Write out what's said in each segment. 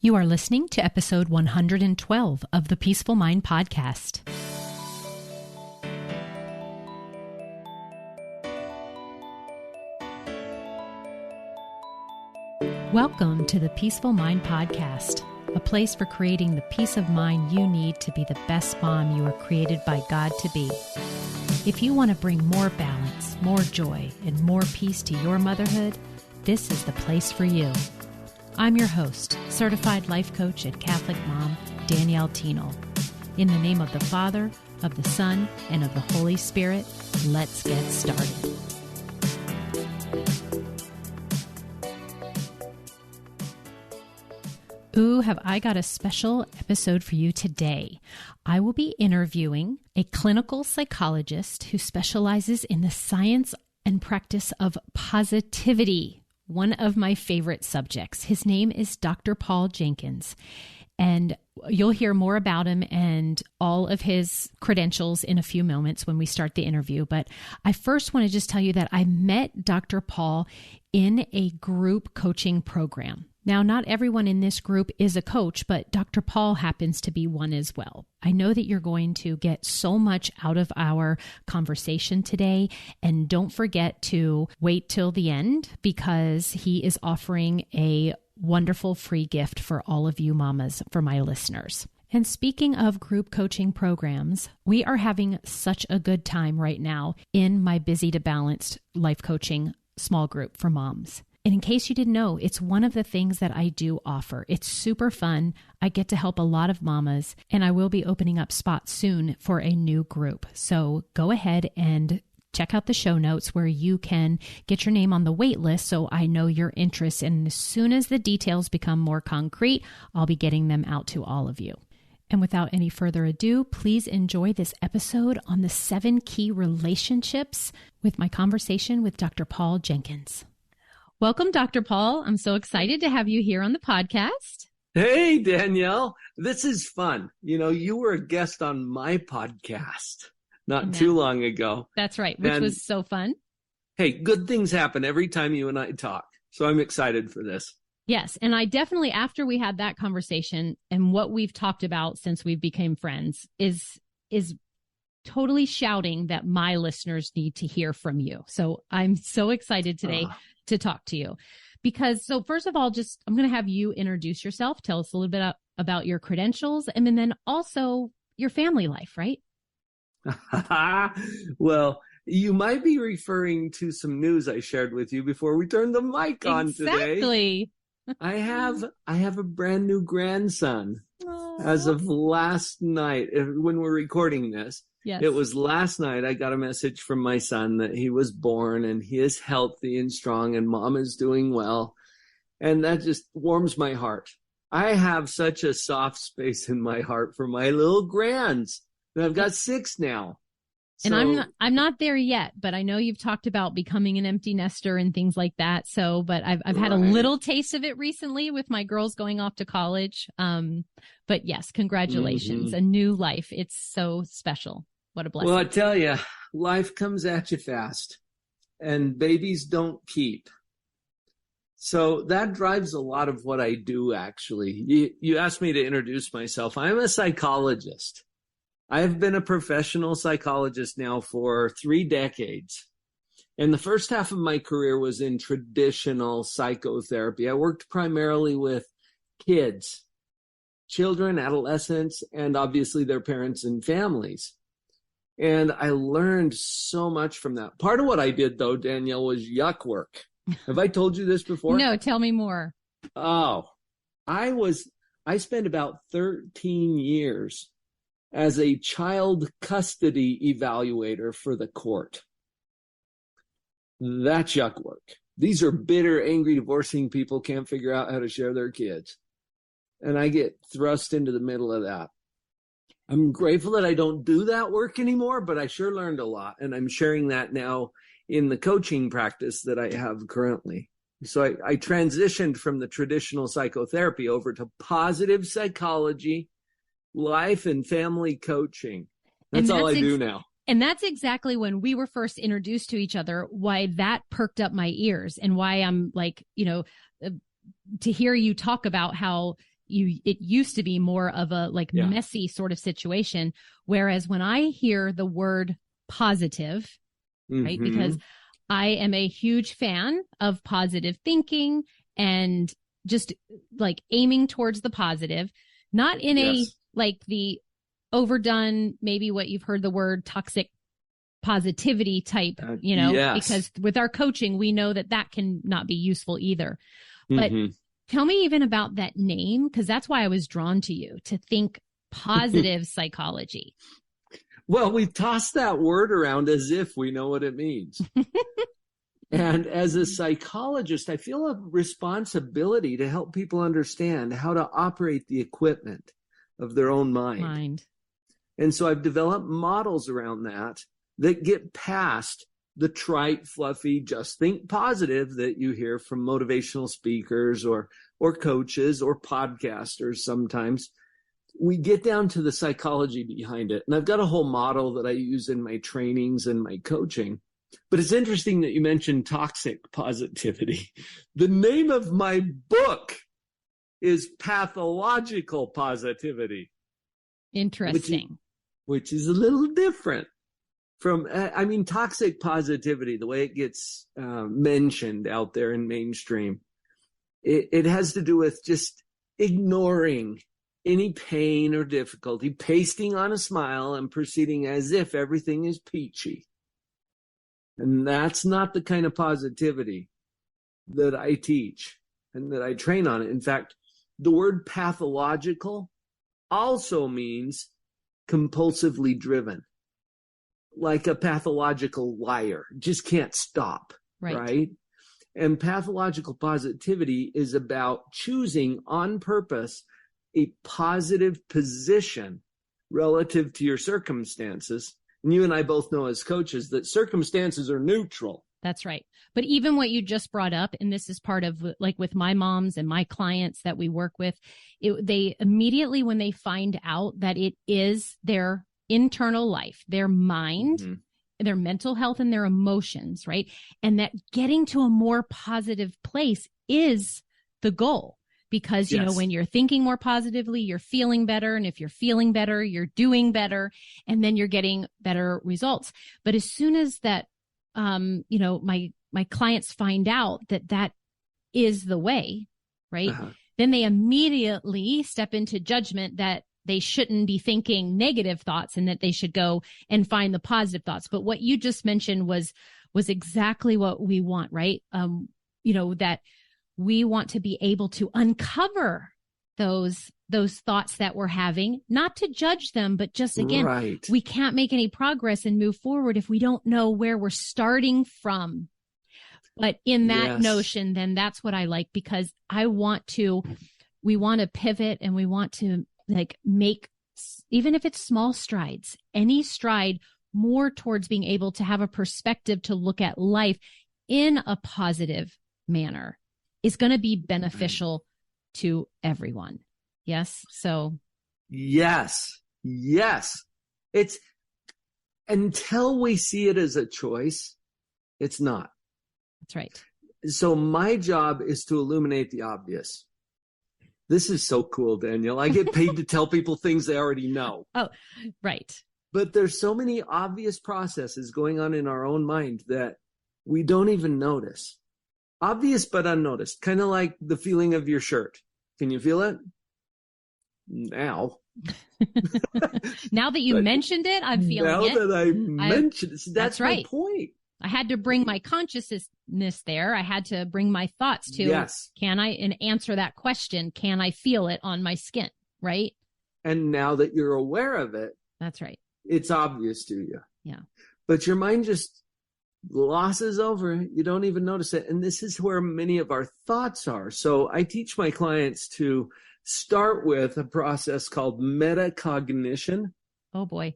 You are listening to episode 112 of the Peaceful Mind Podcast. Welcome to the Peaceful Mind Podcast, a place for creating the peace of mind you need to be the best mom you were created by God to be. If you want to bring more balance, more joy, and more peace to your motherhood, this is the place for you. I'm your host, certified life coach and Catholic mom, Danielle Tino. In the name of the Father, of the Son, and of the Holy Spirit, let's get started. Ooh, have I got a special episode for you today. I will be interviewing a clinical psychologist who specializes in the science and practice of positivity, one of my favorite subjects. His name is Dr. Paul Jenkins, and you'll hear more about him and all of his credentials in a few moments when we start the interview. But I first want to just tell you that I met Dr. Paul in a group coaching program. Now, not everyone in this group is a coach, but Dr. Paul happens to be one as well. I know that you're going to get so much out of our conversation today, and don't forget to wait till the end because he is offering a wonderful free gift for all of you mamas, for my listeners. And speaking of group coaching programs, we are having such a good time right now in my Busy to Balanced life coaching small group for moms. And in case you didn't know, it's one of the things that I do offer. It's super fun. I get to help a lot of mamas, and I will be opening up spots soon for a new group. So go ahead and check out the show notes where you can get your name on the wait list so I know your interest. And as soon as the details become more concrete, I'll be getting them out to all of you. And without any further ado, please enjoy this episode on the 7 key relationships with my conversation with Dr. Paul Jenkins. Welcome, Dr. Paul. I'm so excited to have you here on the podcast. Hey, Danielle. This is fun. You know, you were a guest on my podcast not too long ago. That's right, which was so fun. Hey, good things happen every time you and I talk. So I'm excited for this. Yes. And I definitely, after we had that conversation and what we've talked about since we became friends is totally shouting that my listeners need to hear from you. So I'm so excited today to talk to you because, so first of all, I'm going to have you introduce yourself. Tell us a little bit about your credentials and then also your family life, right? Well, you might be referring to some news I shared with you before we turned the mic on today. Exactly. I have a brand new grandson. As of last night, when we're recording this. Yes. It was last night I got a message from my son that he was born and he is healthy and strong and mom is doing well. And that just warms my heart. I have such a soft space in my heart for my little grands. And I've got 6 now. And I'm not there yet, but I know you've talked about becoming an empty nester and things like that. So, but I've had a little taste of it recently with my girls going off to college. But yes, congratulations, a new life. It's so special. What a blessing. Well, I tell you, life comes at you fast and babies don't keep. So that drives a lot of what I do, actually. You asked me to introduce myself. I'm a psychologist. I've been a professional psychologist now for 3 decades. And the first half of my career was in traditional psychotherapy. I worked primarily with kids, children, adolescents, and obviously their parents and families. And I learned so much from that. Part of what I did, though, Danielle, was yuck work. Have I told you this before? No, tell me more. Oh, I spent about 13 years as a child custody evaluator for the court. That's yuck work. These are bitter, angry, divorcing people, can't figure out how to share their kids. And I get thrust into the middle of that. I'm grateful that I don't do that work anymore, but I sure learned a lot. And I'm sharing that now in the coaching practice that I have currently. So I transitioned from the traditional psychotherapy over to positive psychology, life and family coaching. That's all I do now. And that's exactly when we were first introduced to each other, why that perked up my ears and why I'm like, to hear you talk about how it used to be more of a messy sort of situation. Whereas when I hear the word positive, right, because I am a huge fan of positive thinking and just like aiming towards the positive, not in the overdone, maybe what you've heard the word toxic positivity type, because with our coaching, we know that can not be useful either. But tell me even about that name, because that's why I was drawn to you, to think positive psychology. Well, we toss that word around as if we know what it means. And as a psychologist, I feel a responsibility to help people understand how to operate the equipment of their own mind. And so I've developed models around that get past the trite, fluffy, just think positive that you hear from motivational speakers or coaches or podcasters sometimes. We get down to the psychology behind it. And I've got a whole model that I use in my trainings and my coaching. But it's interesting that you mentioned toxic positivity. The name of my book is Pathological Positivity. Interesting. Which is a little different from, toxic positivity, the way it gets mentioned out there in mainstream. It has to do with just ignoring any pain or difficulty, pasting on a smile and proceeding as if everything is peachy. And that's not the kind of positivity that I teach and that I train on. In fact, the word pathological also means compulsively driven, like a pathological liar, just can't stop, right? And pathological positivity is about choosing on purpose a positive position relative to your circumstances. And you and I both know as coaches that circumstances are neutral. That's right. But even what you just brought up, and this is part of like with my moms and my clients that we work with, they immediately, when they find out that it is their internal life, their mind, their mental health and their emotions, right? And that getting to a more positive place is the goal. Because, you know, when you're thinking more positively, you're feeling better. And if you're feeling better, you're doing better. And then you're getting better results. But as soon as that, my clients find out that is the way, right? Then they immediately step into judgment that they shouldn't be thinking negative thoughts and that they should go and find the positive thoughts. But what you just mentioned was exactly what we want, right? That we want to be able to uncover those thoughts that we're having, not to judge them, but just again, we can't make any progress and move forward if we don't know where we're starting from. But in that notion, then that's what I like, because we want to pivot and we want to make, even if it's small strides, any stride more towards being able to have a perspective to look at life in a positive manner is going to be beneficial to everyone. Yes. So. Yes. It's until we see it as a choice, it's not. That's right. So my job is to illuminate the obvious. This is so cool, Danielle. I get paid to tell people things they already know. Oh, right. But there's so many obvious processes going on in our own mind that we don't even notice. Obvious but unnoticed, kind of like the feeling of your shirt. Can you feel it? Now. Now that you mentioned it, I'm feeling it. Now that I mentioned it, that's right. my point. I had to bring my consciousness there. I had to bring my thoughts to, can I, and answer that question, can I feel it on my skin, right? And now that you're aware of it. That's right. It's obvious to you. Yeah. But your mind just glosses over it. You don't even notice it. And this is where many of our thoughts are. So I teach my clients to start with a process called metacognition. Oh boy.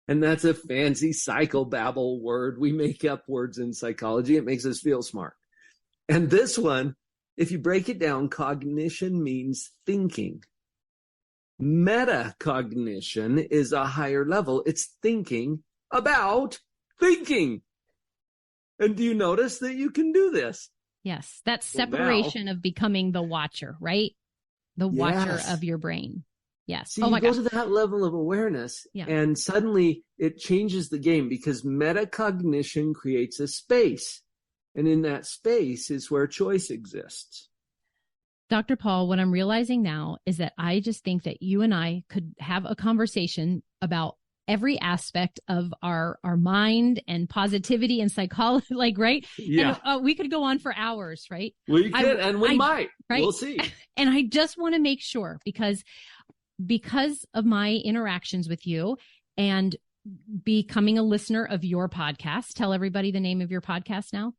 And that's a fancy psychobabble word. We make up words in psychology. It makes us feel smart. And this one, if you break it down, cognition means thinking. Metacognition is a higher level. It's thinking about thinking. And do you notice that you can do this? Yes. That's separation of becoming the watcher, right? the watcher Yes. of your brain. Yes. See, Oh my you go gosh. to that level of awareness, Yeah. and suddenly it changes the game because metacognition creates a space. And in that space is where choice exists. Dr. Paul, what I'm realizing now is that I just think that you and I could have a conversation about every aspect of our mind and positivity and psychology, like, right? Yeah. And we could go on for hours, right? We could, and we might. Right? We'll see. And I just want to make sure because of my interactions with you and becoming a listener of your podcast, tell everybody the name of your podcast now.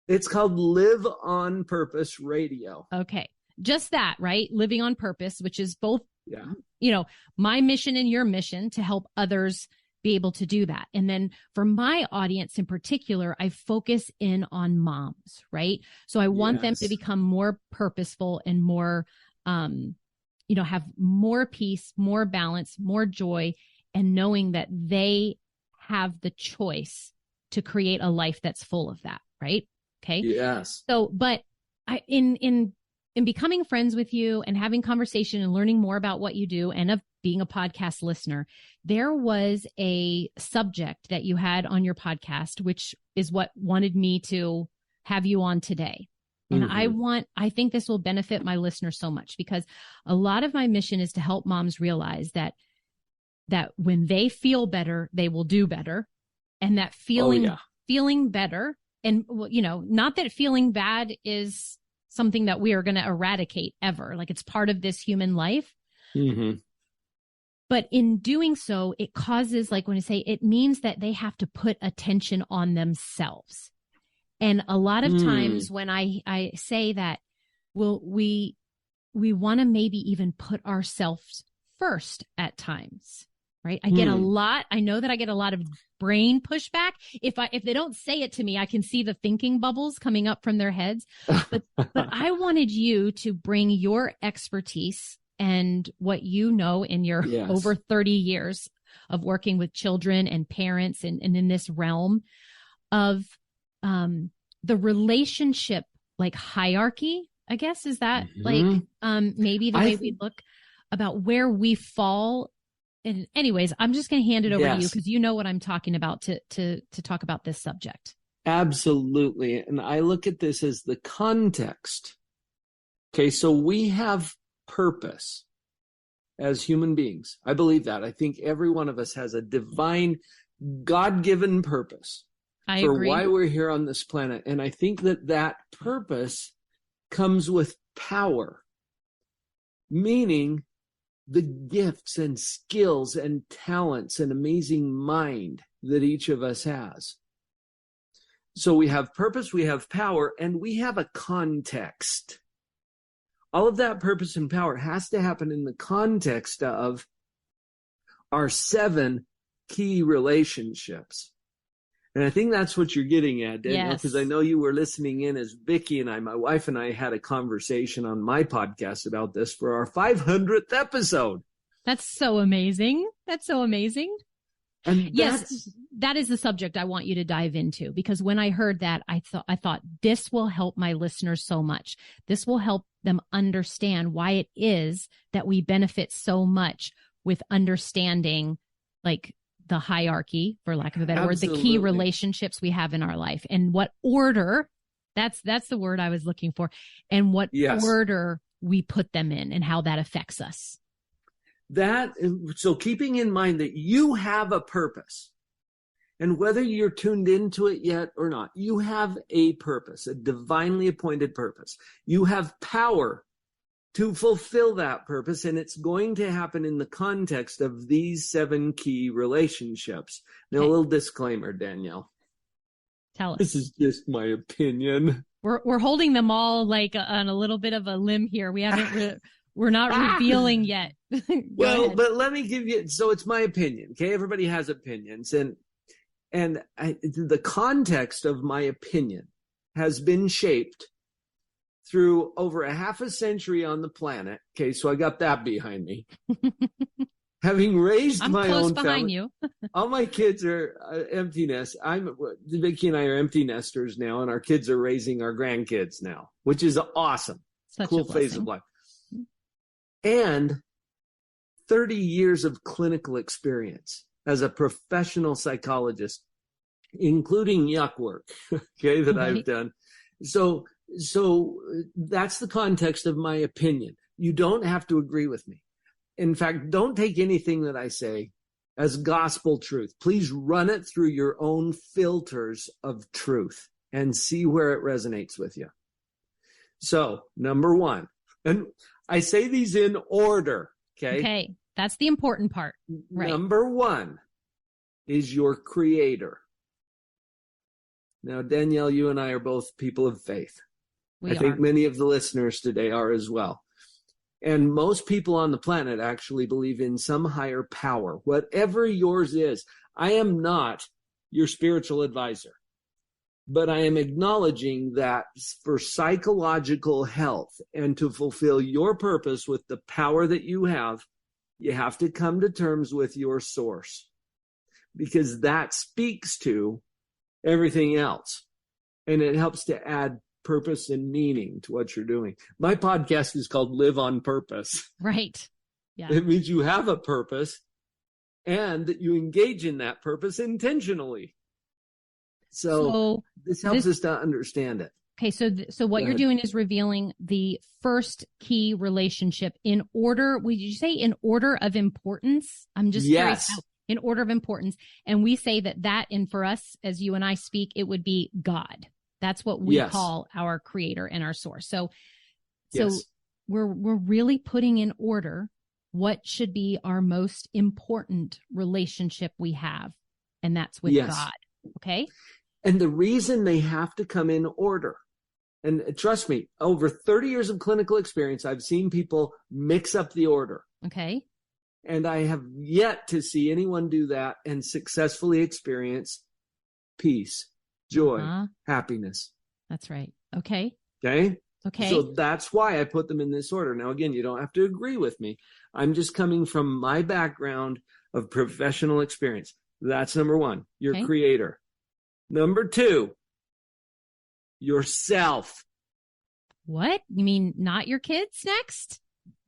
It's called Live on Purpose Radio. Okay. Just that, right? Living on purpose, which is both, Yeah. you know, my mission and your mission to help others be able to do that. And then for my audience in particular, I focus in on moms, right? So I want them to become more purposeful and more, have more peace, more balance, more joy, and knowing that they have the choice to create a life that's full of that, right? Okay. Yes. So, but in becoming friends with you and having conversation and learning more about what you do and of being a podcast listener, there was a subject that you had on your podcast, which is what wanted me to have you on today. And I think this will benefit my listeners so much because a lot of my mission is to help moms realize that when they feel better, they will do better. And that feeling better, and not that feeling bad is something that we are going to eradicate ever. Like it's part of this human life. Mm-hmm. But in doing so, it causes, like when I say, it means that they have to put attention on themselves. And a lot of times when I say that, well, we want to maybe even put ourselves first at times, right? I know that I get a lot of brain pushback. If they don't say it to me, I can see the thinking bubbles coming up from their heads. But I wanted you to bring your expertise and what you know in your over 30 years of working with children and parents and in this realm of the relationship, like hierarchy, I guess, is that like maybe the way we look about where we fall. And anyways, I'm just going to hand it over to you because you know what I'm talking about to talk about this subject. Absolutely. And I look at this as the context. Okay, so we have purpose as human beings. I believe that. I think every one of us has a divine, God-given purpose for why we're here on this planet. And I think that purpose comes with power, meaning the gifts and skills and talents and amazing mind that each of us has. So we have purpose, we have power, and we have a context. All of that purpose and power has to happen in the context of our 7 key relationships. And I think that's what you're getting at, Danielle, because I know you were listening in as Vicki and my wife and I had a conversation on my podcast about this for our 500th episode. That's so amazing. That's so amazing. And yes, that is the subject I want you to dive into, because when I heard that, I thought this will help my listeners so much. This will help them understand why it is that we benefit so much with understanding, like, the hierarchy, for lack of a better word, the key relationships we have in our life, and what order, that's the word I was looking for, and what order we put them in and how that affects us. So keeping in mind that you have a purpose, and whether you're tuned into it yet or not, you have a purpose, a divinely appointed purpose. You have power to fulfill that purpose, and it's going to happen in the context of these 7 key relationships. Now, a little disclaimer, Danielle. Tell us. This is just my opinion. We're holding them all like on a little bit of a limb here. We haven't. We're not revealing yet. Well, but let me give you. So it's my opinion. Okay, everybody has opinions, and the context of my opinion has been shaped through over a half a century on the planet. Okay, so I got that behind me. Having raised my own family, you. All my kids are empty nest. Vicki and I are empty nesters now, and our kids are raising our grandkids now, which is awesome. Such cool a blessing. phase of life. and 30 years of clinical experience as a professional psychologist, including yuck work, okay, that I've done. So that's the context of my opinion. You don't have to agree with me. In fact, don't take anything that I say as gospel truth. Please run it through your own filters of truth and see where it resonates with you. So, number one, and I say these in order, okay? Okay, that's the important part. Right. Number one is your creator. Now, Danielle, you and I are both people of faith. I think many of the listeners today are as well. And most people on the planet actually believe in some higher power, whatever yours is. I am not your spiritual advisor, but I am acknowledging that for psychological health and to fulfill your purpose with the power that you have to come to terms with your source, because that speaks to everything else. And it helps to add purpose and meaning to what you're doing. My podcast is called Live on Purpose. Right. Yeah. It means you have a purpose and that you engage in that purpose intentionally. So this helps us to understand it. Okay. So what you're doing is revealing the first key relationship in order. Would you say in order of importance? I'm just curious how, in order of importance. And we say that and for us, as you and I speak, it would be God. That's what we call our creator and our source. So we're really putting in order what should be our most important relationship we have. And that's with God. Okay. And the reason they have to come in order, and trust me, over 30 years of clinical experience, I've seen people mix up the order. Okay. And I have yet to see anyone do that and successfully experience peace, joy, happiness. That's right. Okay. Okay. Okay. So that's why I put them in this order. Now, again, you don't have to agree with me. I'm just coming from my background of professional experience. That's number one, your creator. Number two, yourself. What? You mean not your kids next?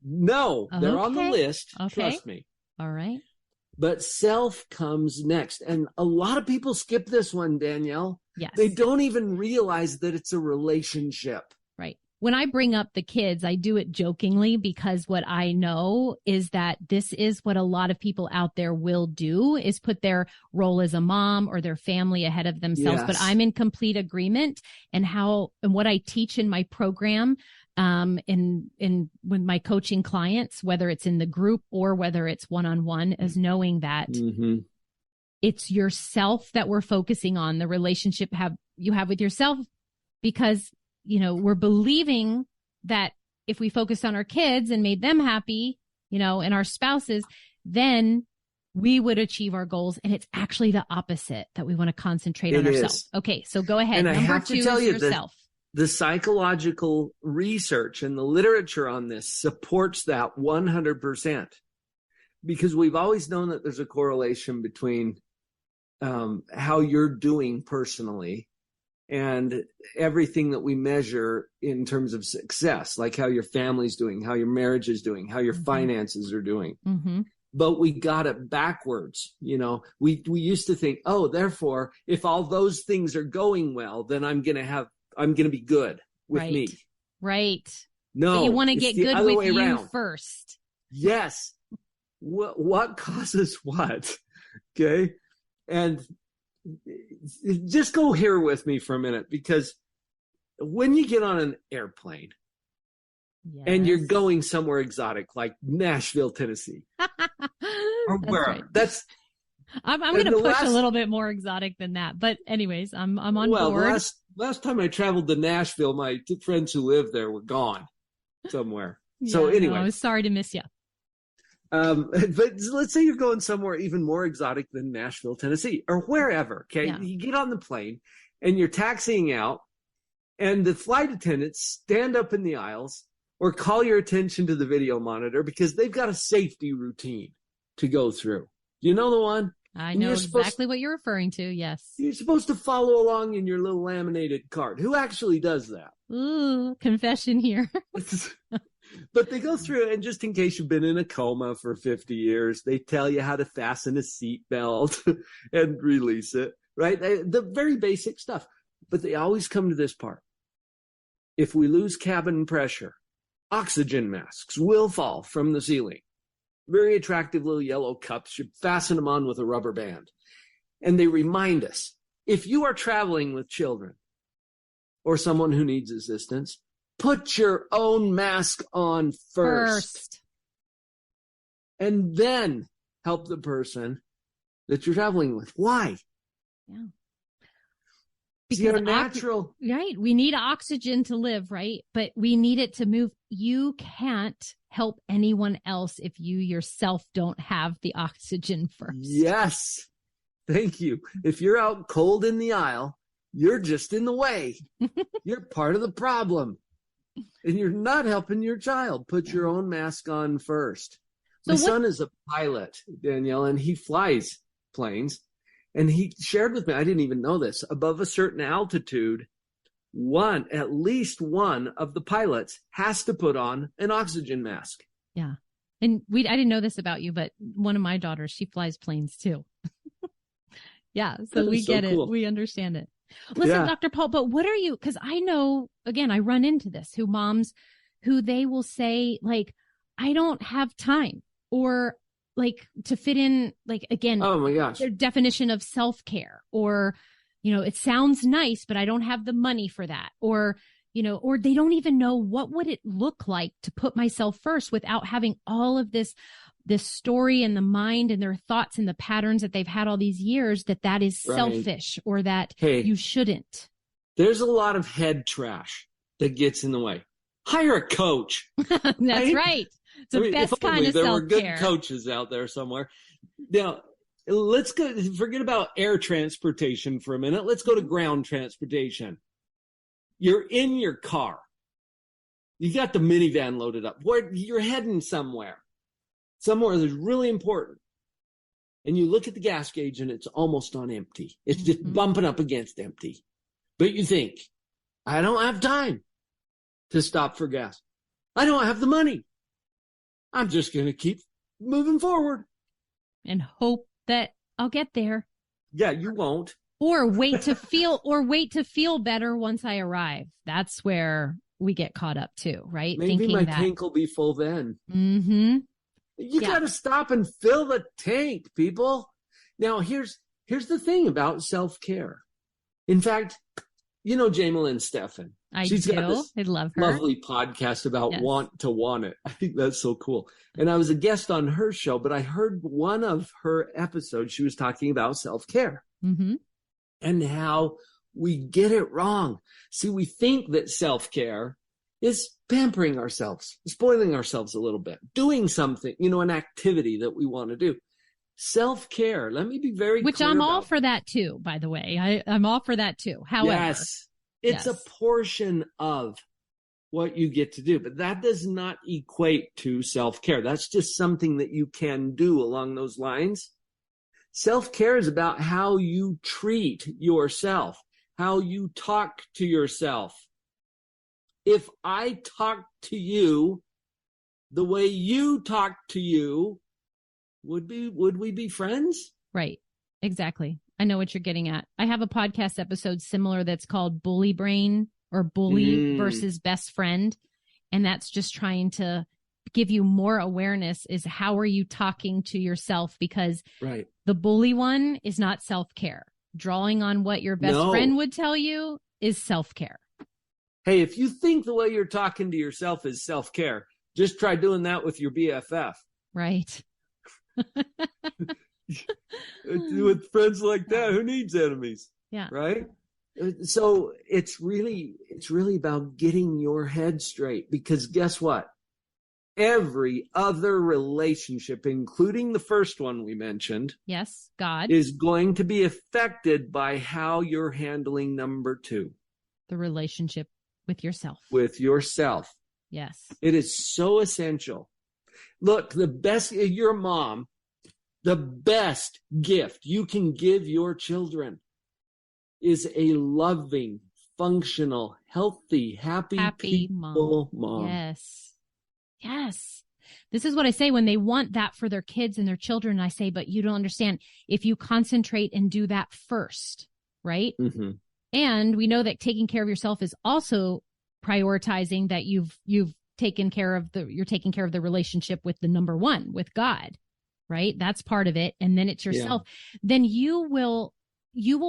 No, they're on the list. Okay. Trust me. All right. But self comes next. And a lot of people skip this one, Danielle. Yes. They don't even realize that it's a relationship. Right. When I bring up the kids, I do it jokingly because what I know is that this is what a lot of people out there will do, is put their role as a mom or their family ahead of themselves. Yes. But I'm in complete agreement, and what I teach in my program, in with my coaching clients, whether it's in the group or whether it's one-on-one, is knowing that it's yourself that we're focusing on, the relationship you have with yourself, because, we're believing that if we focus on our kids and made them happy, and our spouses, then we would achieve our goals. And it's actually the opposite, that we want to concentrate on ourselves. Okay. So go ahead. And I have to tell you, yourself. The psychological research and the literature on this supports that 100%, because we've always known that there's a correlation between how you're doing personally and everything that we measure in terms of success, like how your family's doing, how your marriage is doing, how your finances are doing. But we got it backwards. We used to think, therefore, if all those things are going well, then I'm going to be good with me. Right. No, but you want to get good with you around. First. Yes. What causes what? Okay. And just go here with me for a minute, because when you get on an airplane and you're going somewhere exotic, like Nashville, Tennessee, or wherever, I'm going to push a little bit more exotic than that. But anyways, I'm on board. Last time I traveled to Nashville, my two friends who lived there were gone somewhere. So anyway, I was sorry to miss you. But let's say you're going somewhere even more exotic than Nashville, Tennessee, or wherever. Okay. Yeah. You get on the plane and you're taxiing out, and the flight attendants stand up in the aisles or call your attention to the video monitor because they've got a safety routine to go through. You know the one? I know exactly what you're referring to. Yes. You're supposed to follow along in your little laminated card. Who actually does that? Ooh, confession here. But they go through, and just in case you've been in a coma for 50 years, they tell you how to fasten a seatbelt and release it, right? The very basic stuff. But they always come to this part. If we lose cabin pressure, oxygen masks will fall from the ceiling. Very attractive little yellow cups. You fasten them on with a rubber band. And they remind us, if you are traveling with children or someone who needs assistance, put your own mask on first. And then help the person that you're traveling with. Why? Yeah. Because natural. Right. We need oxygen to live, right? But we need it to move. You can't help anyone else if you yourself don't have the oxygen first. Yes. Thank you. If you're out cold in the aisle, you're just in the way. You're part of the problem. And you're not helping your child. Put your own mask on first. My son is a pilot, Danielle, and he flies planes. And he shared with me, I didn't even know this, above a certain altitude, at least one of the pilots has to put on an oxygen mask. Yeah. And I didn't know this about you, but one of my daughters, she flies planes too. Yeah. So we get it. We understand it. Listen, Dr. Paul, but what are you, because I know, again, I run into this, moms who they will say, like, I don't have time, or like to fit in, like, again, oh my gosh, their definition of self-care, or, it sounds nice, but I don't have the money for that. Or, or they don't even know what would it look like to put myself first without having all of this story in the mind and their thoughts and the patterns that they've had all these years, that is selfish, or that you shouldn't. There's a lot of head trash that gets in the way. Hire a coach. That's right. It's the best kind of self-care. There were good coaches out there somewhere. Now, let's go, forget about air transportation for a minute. Let's go to ground transportation. You're in your car. You got the minivan loaded up. You're heading somewhere that's really important. And you look at the gas gauge and it's almost on empty. It's just bumping up against empty. But you think, I don't have time to stop for gas. I don't have the money. I'm just going to keep moving forward. And hope that I'll get there. Yeah, you won't. Or wait to feel better once I arrive. That's where we get caught up too, right? Maybe my tank will be full then. Mm-hmm. You got to stop and fill the tank, people. Now, here's the thing about self-care. In fact, Jamalyn Steffen. She's got this I love her. Lovely podcast about want it. I think that's so cool. And I was a guest on her show, but I heard one of her episodes. She was talking about self-care and how we get it wrong. See, we think that self-care is pampering ourselves, spoiling ourselves a little bit, doing something, an activity that we want to do. Self-care, let me be very clear. Which I'm all for that too, by the way. I'm all for that too. However, yes, it's a portion of what you get to do, but that does not equate to self-care. That's just something that you can do along those lines. Self-care is about how you treat yourself, how you talk to yourself. If I talk to you the way you talk to you, would we be friends? Right. Exactly. I know what you're getting at. I have a podcast episode similar that's called Bully Brain, or Bully versus Best Friend. And that's just trying to give you more awareness, is how are you talking to yourself? Because the bully one is not self-care. Drawing on what your best friend would tell you is self-care. Hey, if you think the way you're talking to yourself is self-care, just try doing that with your BFF. Right. With friends like that, who needs enemies? Yeah. Right? So it's really about getting your head straight, because guess what? Every other relationship, including the first one we mentioned, yes, God, is going to be affected by how you're handling number 2. The relationship with yourself. With yourself. Yes. It is so essential. Look, your mom, the best gift you can give your children is a loving, functional, healthy, happy people mom. Yes. Yes. This is what I say when they want that for their kids and their children. I say, but you don't understand if you concentrate and do that first, right? Mm-hmm. And we know that taking care of yourself is also prioritizing that you're taking care of the relationship with the number one, with God, right? That's part of it. And then it's yourself. Yeah. Then you will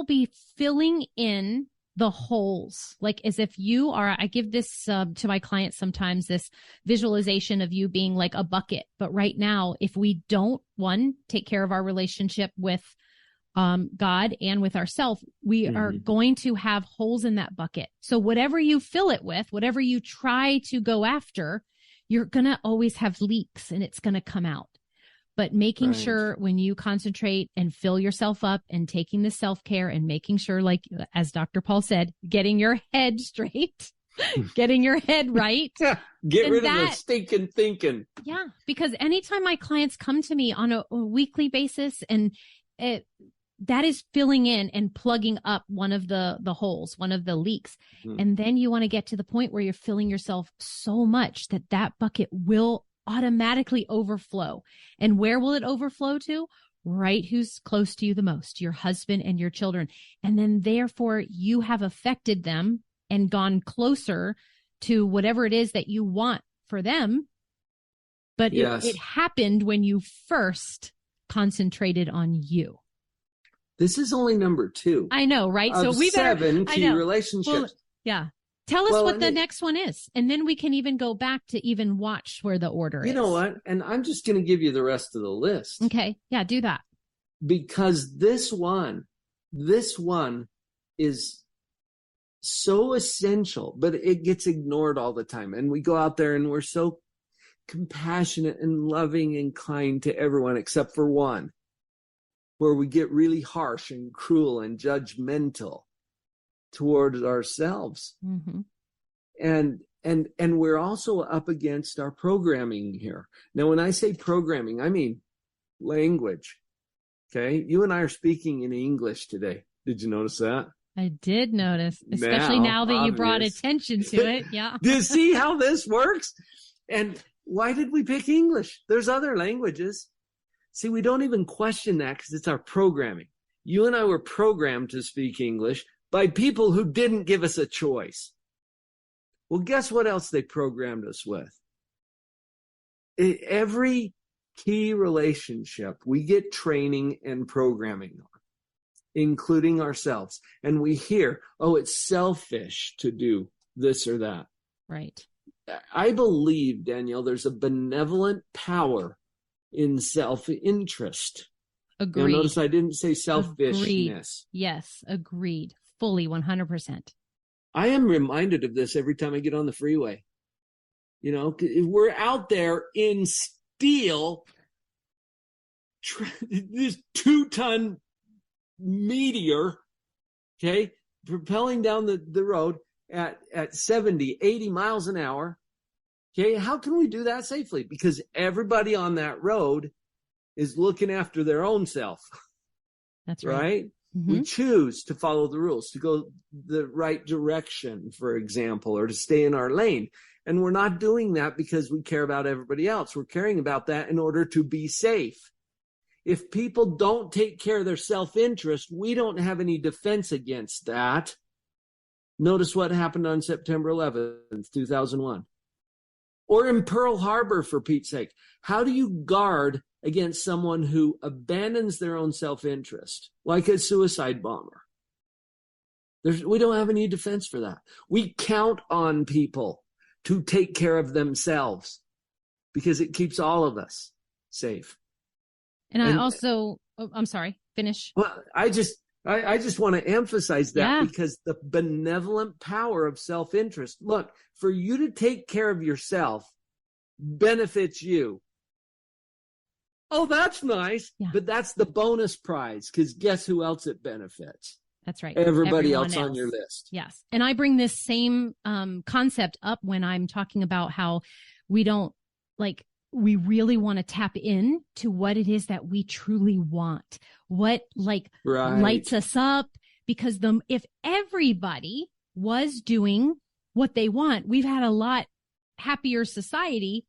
be filling in the holes, like as if you are, I give this to my clients sometimes, this visualization of you being like a bucket. But right now, if we don't, one, take care of our relationship with God and with ourselves, we are going to have holes in that bucket. So whatever you fill it with, whatever you try to go after, you're going to always have leaks and it's going to come out. But making sure when you concentrate and fill yourself up and taking the self-care and making sure, like, as Dr. Paul said, getting your head straight, getting your head right. Yeah. Get rid of the stinking thinking. Yeah. Because anytime my clients come to me on a weekly basis and that is filling in and plugging up one of the holes, one of the leaks. And then you want to get to the point where you're filling yourself so much that bucket will automatically overflow. And where will it overflow to? Right who's close to you the most, your husband and your children. And then therefore you have affected them and gone closer to whatever it is that you want for them. But it happened when you first concentrated on you. This is only number 2. I know, right? So we better 7 key relationships. Well, yeah. Tell us what the next one is. And then we can even go back to even watch where the order is. You know what? And I'm just going to give you the rest of the list. Okay. Yeah, do that. Because this one is so essential, but it gets ignored all the time. And we go out there and we're so compassionate and loving and kind to everyone except for one, where we get really harsh and cruel and judgmental towards ourselves. Mm-hmm. And we're also up against our programming here. Now, when I say programming, I mean language. Okay. You and I are speaking in English today. Did you notice that? I did notice, especially now that you brought attention to it. Yeah. Do you see how this works? And why did we pick English? There's other languages. See, we don't even question that because it's our programming. You and I were programmed to speak English by people who didn't give us a choice. Well, guess what else they programmed us with? Every key relationship, we get training and programming on, including ourselves. And we hear, oh, it's selfish to do this or that. Right. I believe, Danielle, there's a benevolent power in self-interest. Agreed. Now, notice I didn't say selfishness. Agreed. Yes, agreed. Fully 100%. I am reminded of this every time I get on the freeway. You know, we're out there in steel, this 2-ton meteor, okay, propelling down the road at 70, 80 miles an hour. Okay, how can we do that safely? Because everybody on that road is looking after their own self. That's right. Right? Mm-hmm. We choose to follow the rules, to go the right direction, for example, or to stay in our lane. And we're not doing that because we care about everybody else. We're caring about that in order to be safe. If people don't take care of their self-interest, we don't have any defense against that. Notice what happened on September 11th, 2001. Or in Pearl Harbor, for Pete's sake. How do you guard against someone who abandons their own self-interest, like a suicide bomber? We don't have any defense for that. We count on people to take care of themselves because it keeps all of us safe. And I also, I'm sorry, finish. Well, I just want to emphasize that because the benevolent power of self-interest. Look, for you to take care of yourself benefits you. Oh, that's nice. Yeah. But that's the bonus prize because guess who else it benefits? That's right. Everybody else on your list. Yes. And I bring this same concept up when I'm talking about how we don't we really want to tap in to what it is that we truly want, what lights us up, because if everybody was doing what they want, we've had a lot happier society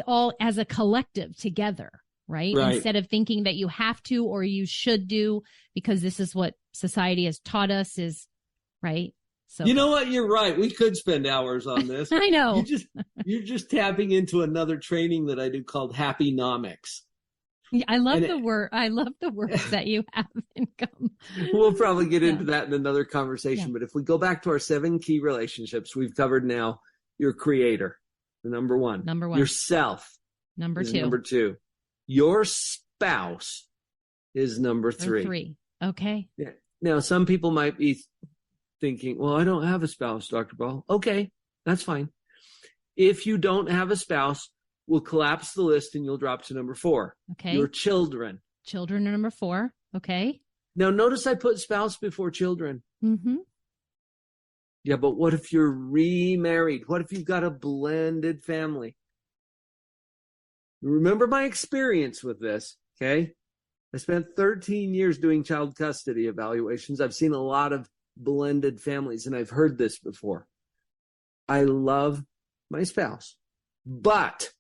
all as a collective together, right? Instead of thinking that you have to or you should do because this is what society has taught us is right. So you know what? You're right. We could spend hours on this. I know. You're just tapping into another training that I do called Happynomics. I love the word. I love the words that you have in common. We'll probably get into that in another conversation. But if we go back to our 7 key relationships, we've covered now your creator, the number one. Yourself. Number 2. Number 2. Your spouse is number 3. Okay. Yeah. Now, some people might be thinking, well, I don't have a spouse, Dr. Ball. Okay, that's fine. If you don't have a spouse, we'll collapse the list and you'll drop to number 4. Okay. Your children. Children are number 4. Okay. Now, notice I put spouse before children. Mm-hmm. Yeah, but what if you're remarried? What if you've got a blended family? Remember my experience with this, okay? I spent 13 years doing child custody evaluations. I've seen a lot of blended families, and I've heard this before. I love my spouse, but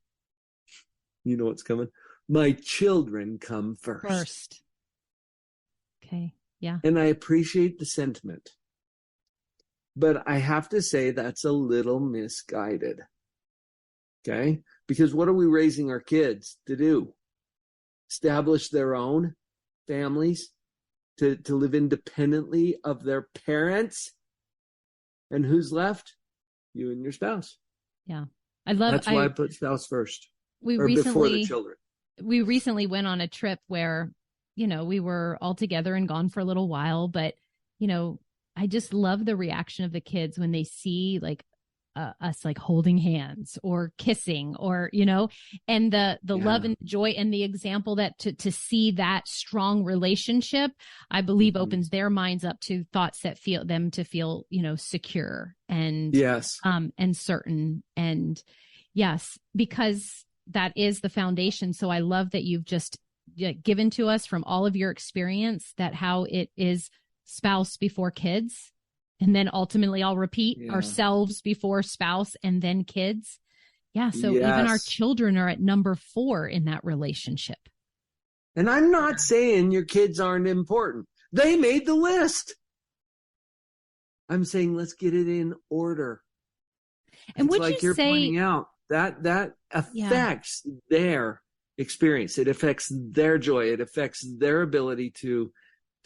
you know what's coming? My children come first. Okay, yeah. And I appreciate the sentiment, but I have to say that's a little misguided, okay? Because what are we raising our kids to do? Establish their own families? To live independently of their parents? And who's left? You and your spouse. Yeah. That's why I put spouse first. Before the children. We recently went on a trip where, we were all together and gone for a little while, but, I just love the reaction of the kids when they see like us like holding hands or kissing or, and the love and joy and the example that to see that strong relationship, I believe opens their minds up to thoughts that feel secure and, and certain. And yes, because that is the foundation. So I love that you've just given to us from all of your experience that how it is spouse before kids. And then ultimately I'll repeat ourselves before spouse and then kids. Yeah. So even our children are at number 4 in that relationship. And I'm not saying your kids aren't important. They made the list. I'm saying let's get it in order. And would like you you're say pointing out that affects their experience. It affects their joy. It affects their ability to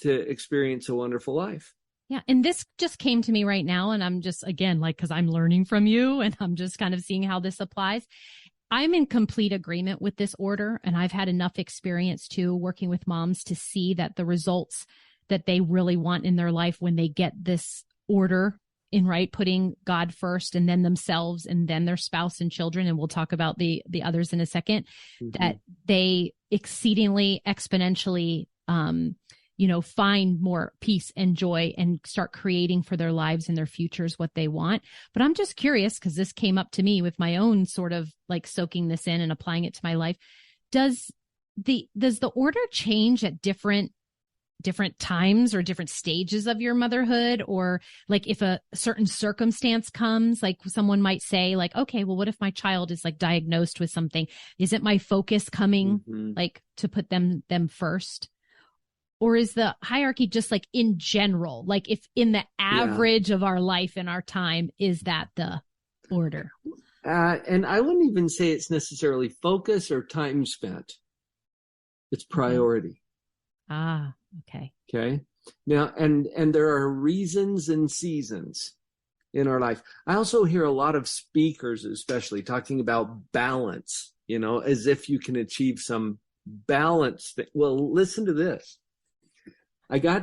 experience a wonderful life. Yeah. And this just came to me right now. And I'm just, again, because I'm learning from you and I'm just kind of seeing how this applies. I'm in complete agreement with this order. And I've had enough experience too, working with moms to see that the results that they really want in their life when they get this order in, right, putting God first and then themselves and then their spouse and children. And we'll talk about the others in a second, that they exceedingly exponentially, find more peace and joy and start creating for their lives and their futures what they want. But I'm just curious, because this came up to me with my own sort of like soaking this in and applying it to my life. Does the order change at different times or different stages of your motherhood? Or like if a certain circumstance comes, like someone might say like, okay, well, what if my child is like diagnosed with something? Isn't my focus coming like to put them first? Or is the hierarchy just like in general, like if in the average of our life and our time, is that the order? And I wouldn't even say it's necessarily focus or time spent. It's priority. Okay. Okay. Now, and there are reasons and seasons in our life. I also hear a lot of speakers, especially talking about balance, as if you can achieve some balance. Well, listen to this. I got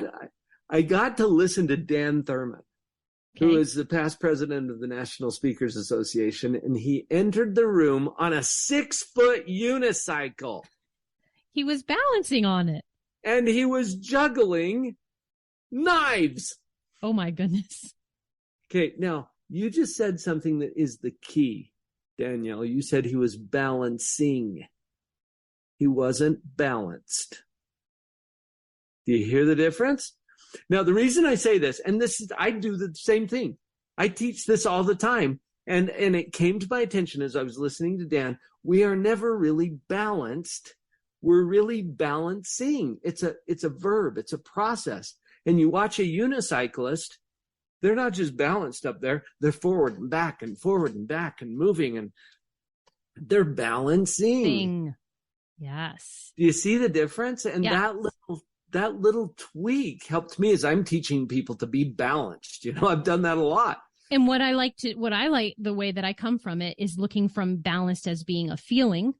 to listen to Dan Thurman, who is the past president of the National Speakers Association, and he entered the room on a 6-foot unicycle. He was balancing on it. And he was juggling knives. Oh, my goodness. Okay, now, you just said something that is the key, Danielle. You said he was balancing. He wasn't balanced. Do you hear the difference? Now, the reason I say this, and I do the same thing. I teach this all the time. And it came to my attention as I was listening to Dan, we are never really balanced. We're really balancing. It's a verb. It's a process. And you watch a unicyclist, they're not just balanced up there. They're forward and back and moving, and they're balancing. Yes. Do you see the difference? And yeah. that little tweak helped me as I'm teaching people to be balanced. You know, I've done that a lot. And what I like, the way that I come from it is looking from balanced as being a feeling,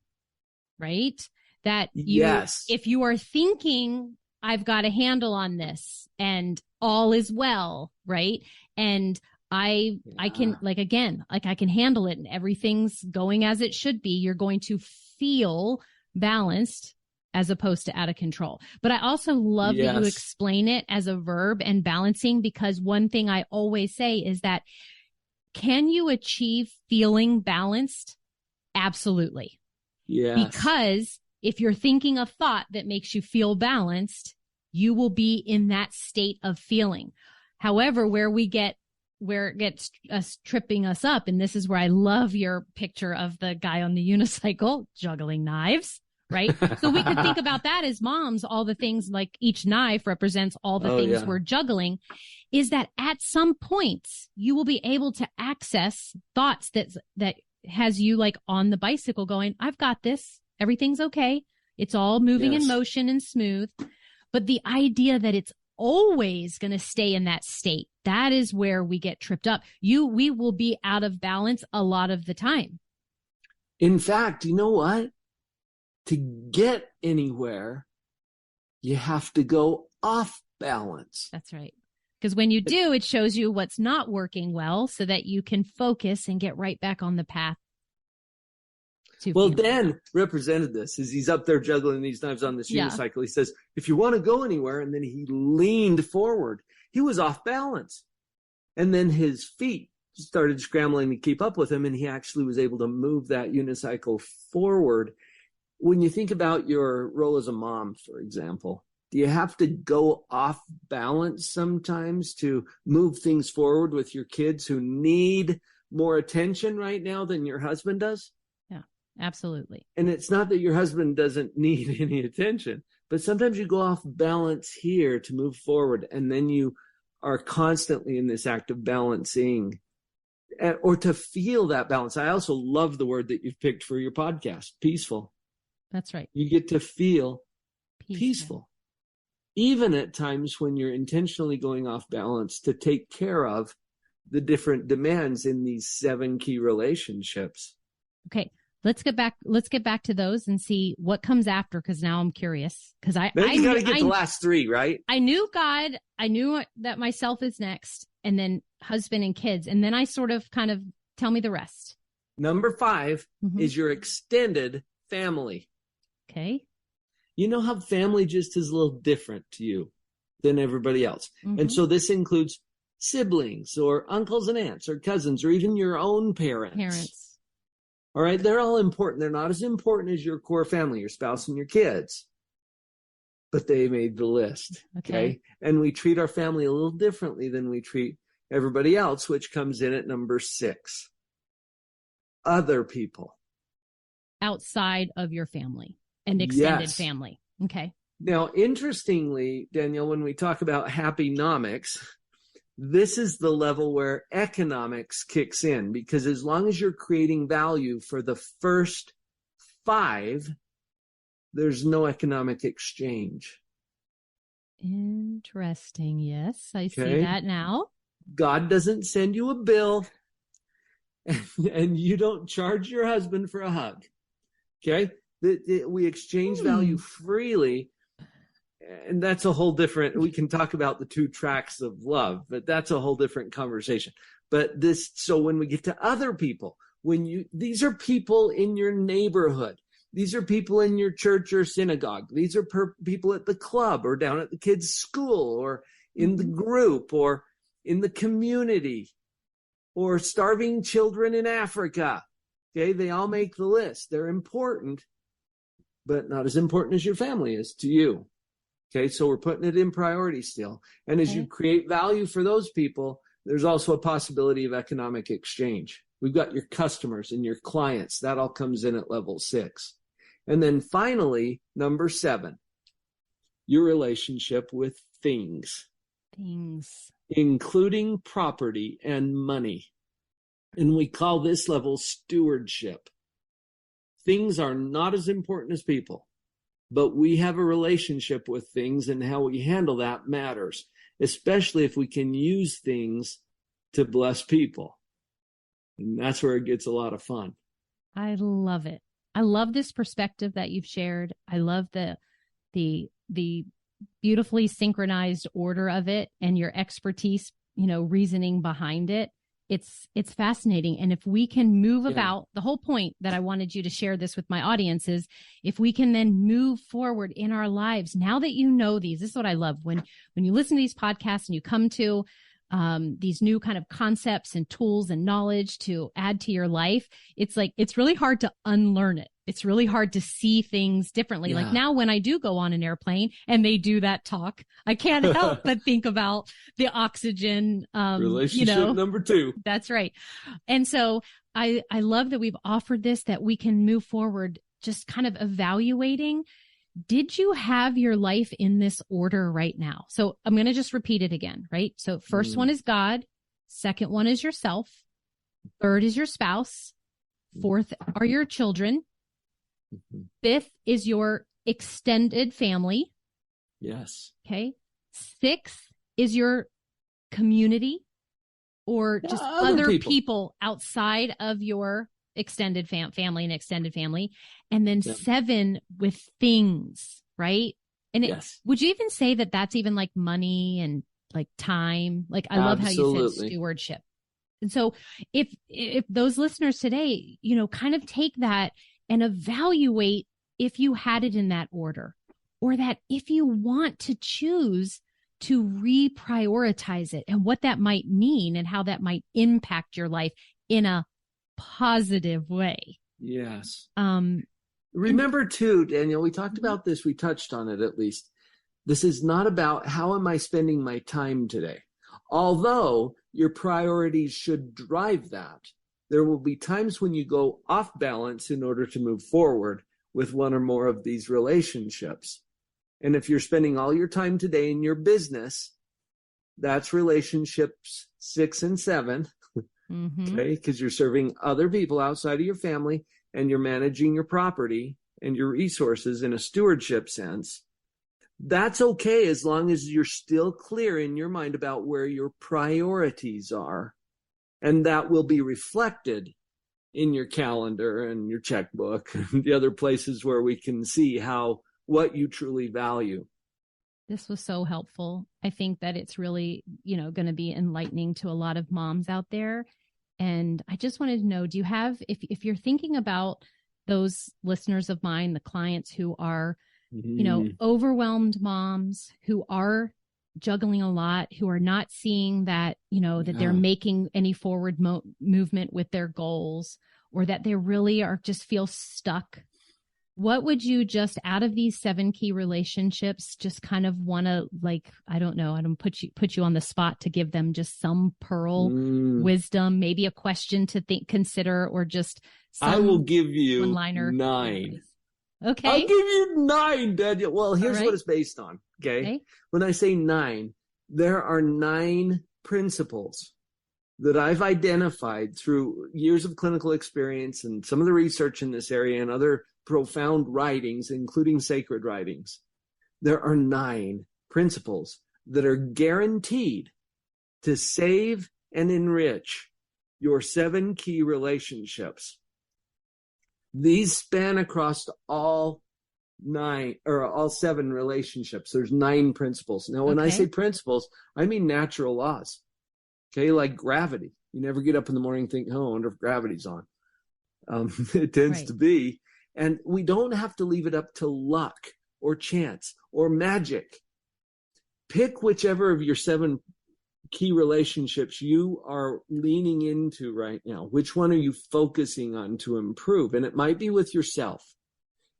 right? That if you are thinking, I've got a handle on this and all is well, right? And I can, I can handle it and everything's going as it should be. You're going to feel balanced as opposed to out of control. But I also love that you explain it as a verb and balancing, because one thing I always say is that, can you achieve feeling balanced? Absolutely. Yeah. Because if you're thinking a thought that makes you feel balanced, you will be in that state of feeling. However, where it gets tripping us up, and this is where I love your picture of the guy on the unicycle juggling knives, right? So we could think about that as moms, all the things, like each knife represents all the things we're juggling, is that at some points you will be able to access thoughts that has you like on the bicycle going, I've got this. Everything's okay. It's all moving in motion and smooth. But the idea that it's always going to stay in that state, that is where we get tripped up. We will be out of balance a lot of the time. In fact, you know what? To get anywhere, you have to go off balance. That's right. Because when you do, it shows you what's not working well so that you can focus and get right back on the path. Well, Dan represented this as he's up there juggling these knives on this unicycle. He says, if you want to go anywhere, and then he leaned forward. He was off balance. And then his feet started scrambling to keep up with him, and he actually was able to move that unicycle forward. When you think about your role as a mom, for example, do you have to go off balance sometimes to move things forward with your kids who need more attention right now than your husband does? Yeah, absolutely. And it's not that your husband doesn't need any attention, but sometimes you go off balance here to move forward, and then you are constantly in this act of balancing, or to feel that balance. I also love the word that you've picked for your podcast, peaceful. That's right. You get to feel peaceful. Even at times when you're intentionally going off balance to take care of the different demands in these 7 key relationships. Okay. Let's get back to those and see what comes after, because now I'm curious. Because you got to get the last 3, right? I knew God. I knew that myself is next, and then husband and kids. And then I sort of kind of tell me the rest. Number 5 is your extended family. Okay. You know how family just is a little different to you than everybody else. And so this includes siblings or uncles and aunts or cousins or even your own parents. All right. They're all important. They're not as important as your core family, your spouse and your kids, but they made the list. Okay. And we treat our family a little differently than we treat everybody else, which comes in at number 6. Other people. Outside of your family. And extended family. Okay. Now, interestingly, Danielle, when we talk about happy-nomics, this is the level where economics kicks in, because as long as you're creating value for the first 5, there's no economic exchange. Interesting. Yes, I see that now. God doesn't send you a bill, and you don't charge your husband for a hug. Okay? We exchange value freely, and that's a whole different, we can talk about the 2 tracks of love, but that's a whole different conversation. But so when we get to other people, these are people in your neighborhood, these are people in your church or synagogue, these are people at the club or down at the kids' school or in the group or in the community or starving children in Africa. Okay, they all make the list. They're important, but not as important as your family is to you. Okay, so we're putting it in priority still. And as you create value for those people, there's also a possibility of economic exchange. We've got your customers and your clients. That all comes in at level 6. And then finally, number 7, your relationship with things. Things. Including property and money. And we call this level stewardship. Things are not as important as people, but we have a relationship with things, and how we handle that matters, especially if we can use things to bless people. And that's where it gets a lot of fun. I love it. I love this perspective that you've shared. I love the beautifully synchronized order of it and your expertise, reasoning behind it. It's fascinating. And if we can move about, the whole point that I wanted you to share this with my audience is, if we can then move forward in our lives, now that you know these, this is what I love. When you listen to these podcasts and you come to these new kind of concepts and tools and knowledge to add to your life, it's like, it's really hard to unlearn it. It's really hard to see things differently. Yeah. Like now when I do go on an airplane and they do that talk, I can't help but think about the oxygen, relationship number 2. That's right. And so I love that we've offered this, that we can move forward, just kind of evaluating, did you have your life in this order right now? So I'm going to just repeat it again, right? So first one is God. Second one is yourself. Third is your spouse. Fourth are your children. Fifth is your extended family. Yes. Okay. Sixth is your community, or just other people outside of your extended family and extended family. And then 7 with things, right? And would you even say that that's even like money and like time? Like, I love how you said stewardship. And so if those listeners today, kind of take that and evaluate if you had it in that order, or that if you want to choose to reprioritize it, and what that might mean and how that might impact your life in a positive way. Yes. Remember too, Daniel, we talked about this, we touched on it at least. This is not about how am I spending my time today? Although your priorities should drive that. There will be times when you go off balance in order to move forward with one or more of these relationships. And if you're spending all your time today in your business, that's relationships 6 and 7. Okay, because you're serving other people outside of your family, and you're managing your property and your resources in a stewardship sense. That's okay, as long as you're still clear in your mind about where your priorities are. And that will be reflected in your calendar and your checkbook and the other places where we can see what you truly value. This was so helpful. I think that it's really, going to be enlightening to a lot of moms out there. And I just wanted to know, do you have, if you're thinking about those listeners of mine, the clients who are, overwhelmed moms who are juggling a lot, who are not seeing that, that they're making any forward movement with their goals, or that they really are just feel stuck. What would you just, out of these 7 key relationships, just kind of want to, like, I don't put you on the spot to give them just some pearl wisdom, maybe a question to consider, or just some I will give you one-liner. 9. Okay. I'll give you 9, Daniel. Well, here's what it's based on. Okay. When I say 9, there are 9 principles that I've identified through years of clinical experience and some of the research in this area and other profound writings, including sacred writings. There are 9 principles that are guaranteed to save and enrich your 7 key relationships. These span across all 7 relationships. There's 9 principles. Now, when I say principles, I mean natural laws. Okay, like gravity. You never get up in the morning and think, oh, I wonder if gravity's on. It tends to be. And we don't have to leave it up to luck or chance or magic. Pick whichever of your 7 key relationships you are leaning into right now. Which one are you focusing on to improve? And it might be with yourself.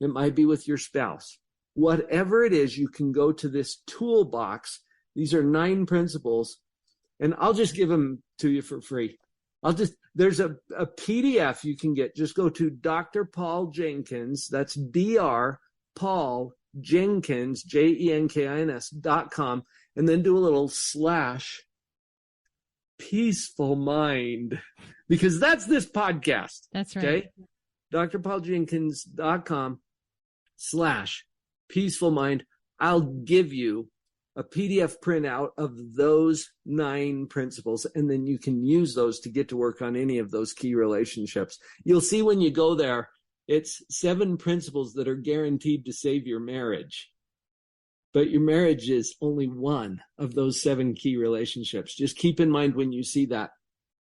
It might be with your spouse. Whatever it is, you can go to this toolbox. These are 9 principles, and I'll just give them to you for free. There's a PDF you can get. Just go to Dr. Paul Jenkins. That's Dr. Paul Jenkins, JENKINS.com, and then do a little / peaceful mind, because that's this podcast. That's right. Okay. drpauljenkins.com / peaceful mind. I'll give you a PDF printout of those 9 principles, and then you can use those to get to work on any of those key relationships. You'll see when you go there, it's 7 principles that are guaranteed to save your marriage. But your marriage is only one of those 7 key relationships. Just keep in mind when you see that,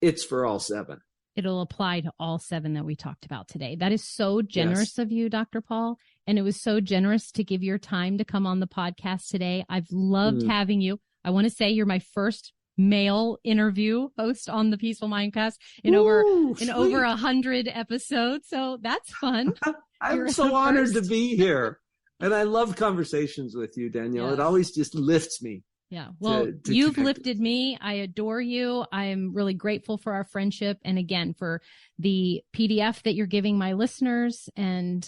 it's for all 7. It'll apply to all 7 that we talked about today. That is so generous of you, Dr. Paul. And it was so generous to give your time to come on the podcast today. I've loved having you. I want to say you're my first male interview host on the Peaceful Mindcast in over 100 episodes. So that's fun. I'm so honored to be here. And I love conversations with you, Danielle. Yes. It always just lifts me. Yeah. Well, you've lifted me. I adore you. I am really grateful for our friendship. And again, for the PDF that you're giving my listeners. And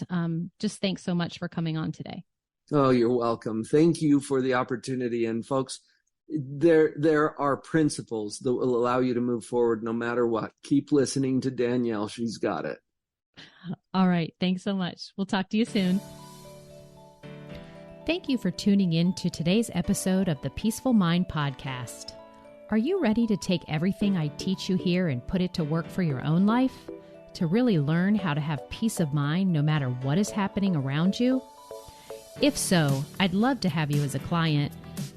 just thanks so much for coming on today. Oh, you're welcome. Thank you for the opportunity. And folks, there are principles that will allow you to move forward no matter what. Keep listening to Danielle. She's got it. All right. Thanks so much. We'll talk to you soon. Thank you for tuning in to today's episode of the Peaceful Mind Podcast. Are you ready to take everything I teach you here and put it to work for your own life? To really learn how to have peace of mind no matter what is happening around you? If so, I'd love to have you as a client.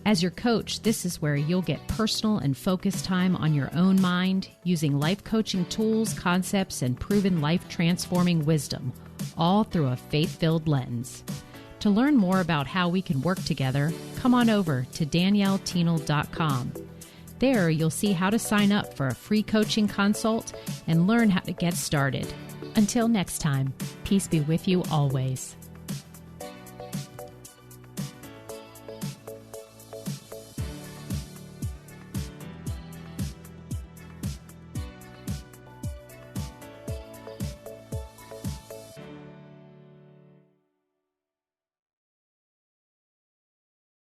As your coach, this is where you'll get personal and focused time on your own mind using life coaching tools, concepts, and proven life-transforming wisdom, all through a faith-filled lens. To learn more about how we can work together, come on over to danielleteenel.com. There, you'll see how to sign up for a free coaching consult and learn how to get started. Until next time, peace be with you always.